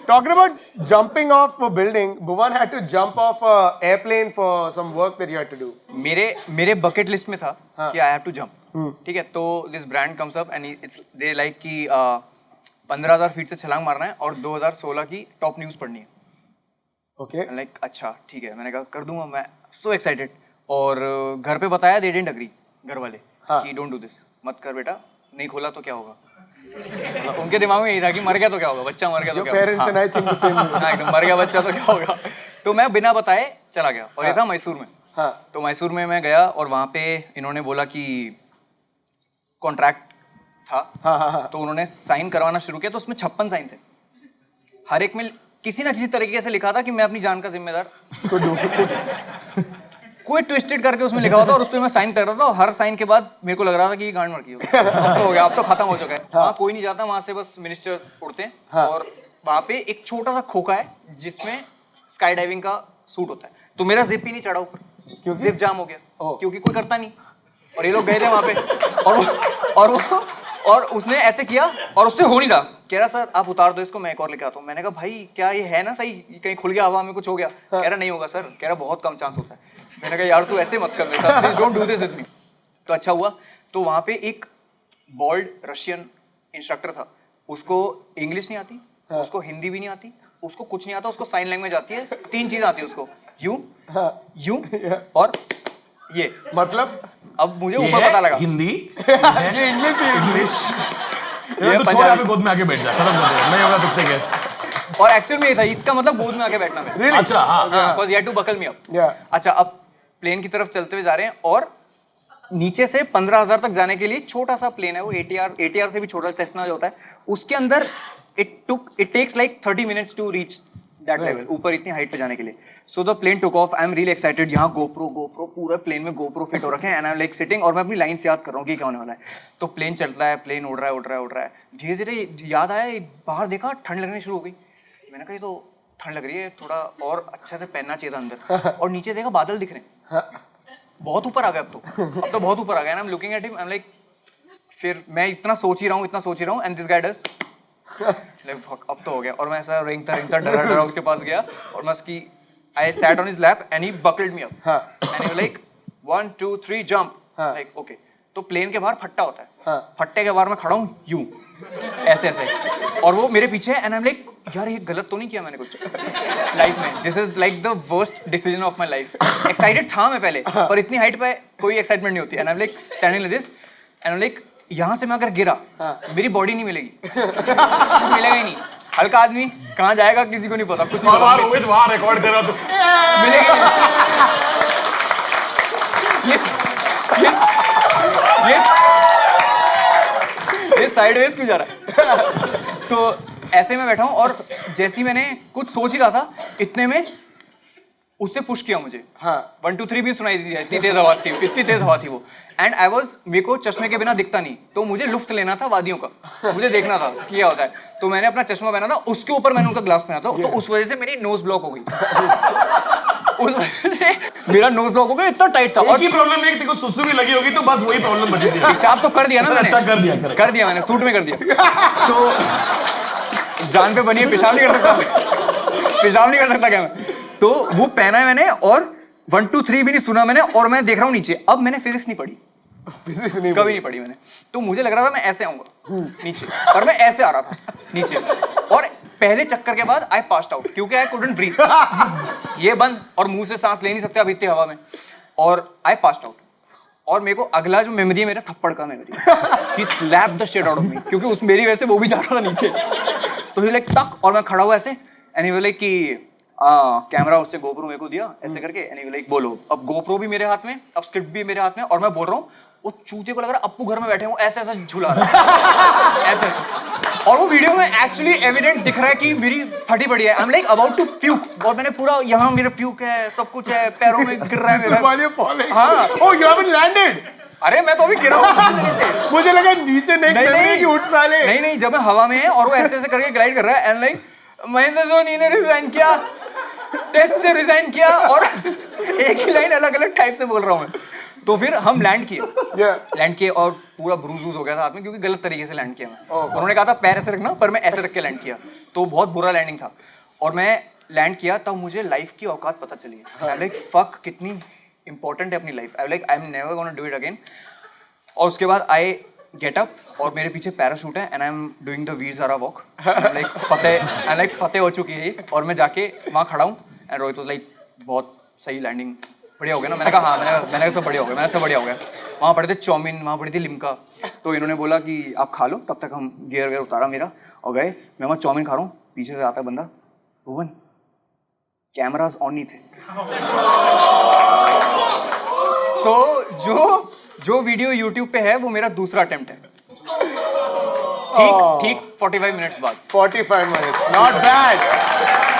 Talking about jumping off a building, Bhuvan had to jump off a airplane for some work that you had to do. मेरे bucket list में था कि I have to jump. ठीक है, तो this brand comes up and it's they like कि 15,000 feet से छलांग मारना है और 2016 की टॉप न्यूज़ पढ़नी है. Okay. Like अच्छा ठीक है, मैंने कहा कर दूंगा मैं. So excited. और घर पे बताया they didn't agree. घर वाले कि don't do this. मत कर बेटा, नहीं खोला तो क्या होगा. उनके दिमाग में यही था कि मर गया तो क्या होगा, बच्चा मर गया तो क्या होगा. Parents and I think the same. हाँ एकदम मर गया बच्चा तो क्या होगा. तो मैं बिना बताए चला गया और ये था मैसूर में. तो मैसूर में मैं गया और वहाँ पे इन्होंने बोला कि कॉन्ट्रैक्ट था. तो उन्होंने साइन करवाना शुरू किया तो उसमें 56 साइन थे. हर एक में किसी ना किसी तरीके से लिखा था कि मैं अपनी जान का जिम्मेदार कोई ट्विस्टेड करके उसमें लिखा हुआ था और उस पर मैं साइन कर रहा था और हर साइन के बाद मेरे को लग रहा था कि ये गांड मर गई होगी. अब तो हो गया, अब तो खत्म हो चुका है. वहाँ कोई नहीं जाता, वहाँ से बस मिनिस्टर्स उड़ते हैं और वहाँ पे एक छोटा सा खोखा है जिसमें स्काई डाइविंग का सूट होता है. तो मेरा जिप ही नहीं चढ़ा ऊपर, जिप जाम हो गया क्योंकि कोई करता नहीं. और ये लोग गए थे वहाँ पे और उसने ऐसे किया और उससे हो नहीं रहा. कह रहा सर आप उतार दो इसको, मैं एक और लेके आता हूँ. मैंने कहा भाई क्या ये है ना सही, कहीं खुल गया हवा में कुछ हो गया. कह रहा नहीं होगा सर. कह रहा बहुत कम चांस होता है. मैंने कहा यार तू ऐसे मत कर मेरे साथ, please don't do this with me. तो अच्छा हुआ. तो वहाँ पे एक बॉल्ड रशियन इंस्ट्रक्टर था. उसको इंग्लिश नहीं आती, उसको हिंदी भी नहीं आती, उसको कुछ नहीं आता, उसको साइन लैंग्वेज आती है. 3 चीजें आती है उसको, यू और ये. मतलब अब मुझे ऊपर पता लगा हिंदी ये इंग्लिश ये तो छोड़ गोद में आके बैठ जा, खत्म कर दे, नहीं होगा तुझसे गैस. और एक्चुअल में ये था, इसका मतलब गोद में आके बैठना है. Really? अच्छा हाँ because you had to buckle me up. अच्छा अब प्लेन की तरफ चलते हुए जा रहे हैं और नीचे से 15,000 तक जाने के लिए छोटा सा प्लेन है वो. ATR से भी छोटा सेस्ना जो होता है उसके अंदर it takes like 30 minutes to reach that level, ऊपर इतनी हाइट पे जाने के लिए. So the plane took off. I am really excited. यहाँ गोप्रो पूरा प्लेन में गोप्रो फिट हो रखे हैं and I am like sitting और मैं अपनी लाइन्स याद कर रहा हूँ कि क्या होने वाला है. तो प्लेन चलता है, प्लेन उड़ रहा है. धीरे धीरे याद आया, बाहर देखा ठंड लगनी शुरू हो गई. मैंने कहा ये तो ठंड लग रही है, थोड़ा और अच्छे से पहनना चाहिए था अंदर. और नीचे देखा बादल दिख रहे हैं, बहुत ऊपर आ गया. अब तो बहुत ऊपर आ गया. I am looking at him, I am like, फिर मैं इतना सोच ही रहा हूँ एंड दिस गाय डज अब तो हो गया. और मैं ऐसा रेंगता डरा उसके पास गया और मैं उसकी I sat on his lap and he buckled me up and he like 1 2 3 jump. Like okay. तो प्लेन के बाहर फट्टा होता है. फट्टे के बाहर मैं खड़ा हूँ यूं ऐसे और वो मेरे पीछे है एंड आई एम लाइक यार ये गलत तो नहीं किया मैंने कुछ लाइफ में. This is like the worst decision of my life. Excited था मैं पहले पर इतनी हाइट पे कोई एक्साइटमेंट नहीं होती. And I am like standing like this and like यहाँ से मैं अगर गिरा मेरी बॉडी नहीं मिलेगी. मिलेगा ही नहीं. हल्का आदमी कहाँ जाएगा किसी को नहीं पता. कुछ नहीं पता. वहाँ रिकॉर्ड कर रहा तो मिलेगा. ये साइडवेज क्यों जा रहा है. तो ऐसे में बैठा हूँ और जैसे ही मैंने कुछ सोच ही रहा था इतने में उससे पुश किया मुझे. 1 2 3 भी सुनाई दी. इतनी तेज हवा थी वो. एंड आई वाज, मेरे को चश्मे के बिना दिखता नहीं तो मुझे लुफ्त लेना था वादियों का. मुझे देखना था कि क्या होता है. तो मैंने अपना चश्मा पहना था, उसके ऊपर मैंने उनका ग्लास पहना था. तो उस वजह से मेरी नोज ब्लॉक हो गई. उस वजह से मेरा नोज ब्लॉक हो गया. इतना टाइट था. और की प्रॉब्लम नहीं, तेरे को सुसु भी लगी होगी तो बस वही प्रॉब्लम बची थी. पेशाब तो कर दिया ना मैंने. अच्छा कर दिया मैंने, सूट में कर दिया. तो जान पे बनी है, पेशाब नहीं कर सकता क्या मैं. तो वो पहना है मैंने और 1 2 3 भी नहीं सुना मैंने और मैं देख रहा हूँ नीचे. अब मैंने फिजिक्स नहीं पढ़ी, कभी नहीं पढ़ी मैंने. तो मुझे लग रहा था मैं ऐसे आऊंगा नीचे और मैं ऐसे आ रहा था नीचे. और पहले चक्कर के बाद आई पास्ड आउट क्योंकि आई कुडंट ब्रीथ. ये बंद और मुंह से सांस ले नहीं सकते अब इतनी हवा में. और आई पास्ड आउट. और मेरे को अगला जो मेमोरी है मेरा थप्पड़ का memory. He slapped the shit out of me क्योंकि उस मेरी वजह से वो भी जा रहा था नीचे. तो ही लाइक टक और मैं खड़ा हुआ ऐसे एंड ही वाज लाइक कि कैमरा उससे गोप्रो मेरे को दिया ऐसे करके एंड ही लाइक बोलो. अब गोप्रो भी मेरे हाथ में, अब स्क्रिप्ट भी मेरे हाथ में और मैं बोल रहा हूँ. वो चूते को लग रहा है अप्पू घर में बैठे हूँ ऐसे झूला रहा है ऐसे. और वो वीडियो में एक्चुअली एविडेंट दिख रहा है कि मेरी फटी पड़ी है. I am like about to puke और मैंने पूरा यहाँ मेरा प्यूक है, सब कुछ है, पैरों में गिर रहा है मेरा. हाँ. Oh, you haven't landed. अरे मैं तो अभी गिरा हूँ नीचे. मुझे लगा नीचे नहीं उठ साले. नहीं जब मैं हवा में है और वो ऐसे करके ग्लाइड कर रहा है एंड लाइक महेंद्र धोनी ने रिजाइन किया, टेस्ट से रिजाइन किया और एक ही लाइन अलग अलग टाइप से बोल रहा हूँ मैं. तो फिर हम लैंड किए Yeah. लैंड किए और पूरा ब्रूज हो गया था हाथ में क्योंकि गलत तरीके से लैंड किया मैं उन्होंने कहा था पैर ऐसे रखना पर मैं ऐसे रख के लैंड किया तो बहुत बुरा लैंडिंग था और मैं लैंड किया तब मुझे लाइफ की औकात पता चली आई लाइक फक कितनी इंपॉर्टेंट है अपनी life I like I am never gonna do it again और उसके बाद आई गेट अप और मेरे पीछे पैराशूट है and I am doing the Veer Zaara walk like फतेह हो चुकी है और मैं जाके वहाँ खड़ा हूँ एंड रोहित वाज लाइक बहुत सही लैंडिंग बढ़िया हो गया ना मैंने कहा हाँ मैंने कहा सब बढ़िया हो गया मैंने सब बढ़िया हो गया वहाँ पड़े थे चाउमीन वहाँ पड़ी थी लिमका तो इन्होंने बोला कि आप खा लो तब तक हम गियर वेयर उतारा मेरा और गए मैं वहाँ चाउमीन खा रहा हूँ पीछे से आता है बंदा भुवन कैमराज ऑन नहीं थे तो जो वीडियो YouTube पे है वो मेरा दूसरा अटेम्प्ट है ठीक 45 मिनट्स बाद 45 minutes. Not bad.